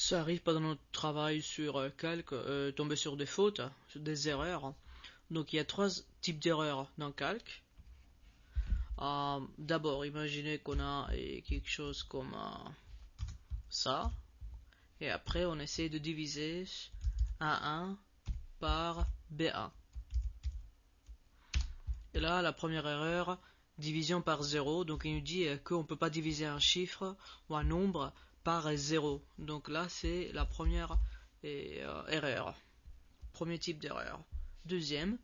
Ça arrive pendant notre travail sur Calc, tomber sur des fautes, sur des erreurs. Donc il y a trois types d'erreurs dans Calc. D'abord, imaginez qu'on a quelque chose comme ça, et après on essaie de diviser A1 par B1. Et là, la première erreur, division par 0, donc il nous dit qu'on ne peut pas diviser un chiffre ou un nombre par 0. Donc là, c'est la première erreur. Premier type d'erreur. Deuxième,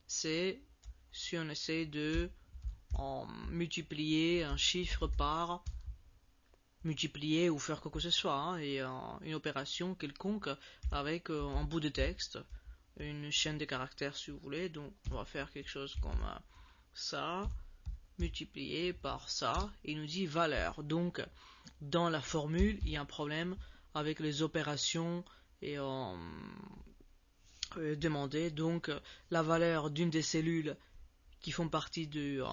c'est si on essaie de multiplier un chiffre par multiplier ou faire quoi que ce soit, et une opération quelconque avec un bout de texte, une chaîne de caractères si vous voulez. Donc on va faire quelque chose comme ça, multiplié par ça, et il nous dit valeur. Donc dans la formule, il y a un problème avec les opérations et demandées. Donc la valeur d'une des cellules qui font partie de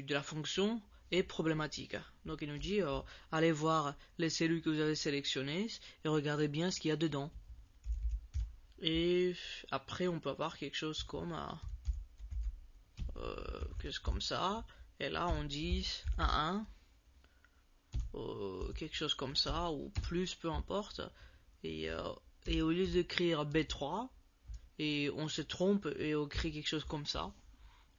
la fonction est problématique. Donc il nous dit allez voir les cellules que vous avez sélectionnées et regardez bien ce qu'il y a dedans. Et après on peut avoir quelque chose comme ça, et là on dit 1, quelque chose comme ça, ou plus, peu importe, et au lieu d'écrire B3, et on se trompe et on écrit quelque chose comme ça,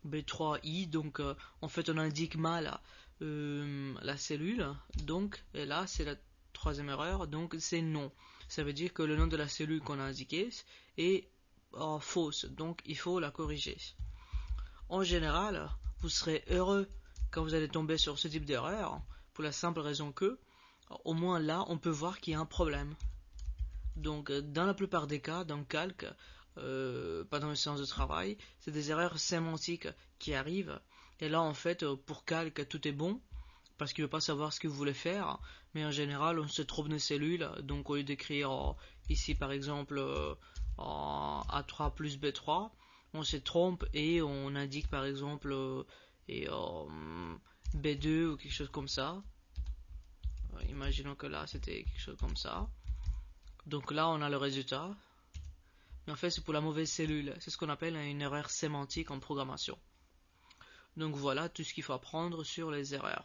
B3i, donc en fait on indique mal la cellule, donc, et là c'est la troisième erreur, donc c'est non. Ça veut dire que le nom de la cellule qu'on a indiqué est fausse, donc il faut la corriger. En général, vous serez heureux quand vous allez tomber sur ce type d'erreur, pour la simple raison que, au moins là, on peut voir qu'il y a un problème. Donc, dans la plupart des cas, dans le calque, pendant une séance de travail, c'est des erreurs sémantiques qui arrivent. Et là, en fait, pour calque, tout est bon, parce qu'il ne veut pas savoir ce que vous voulez faire. Mais en général, on se trompe de cellules. Donc, au lieu d'écrire ici, par exemple, A3 plus B3, on se trompe et on indique par exemple B2 ou quelque chose comme ça. Imaginons que là c'était quelque chose comme ça. Donc là on a le résultat. Mais en fait c'est pour la mauvaise cellule. C'est ce qu'on appelle une erreur sémantique en programmation. Donc voilà tout ce qu'il faut apprendre sur les erreurs.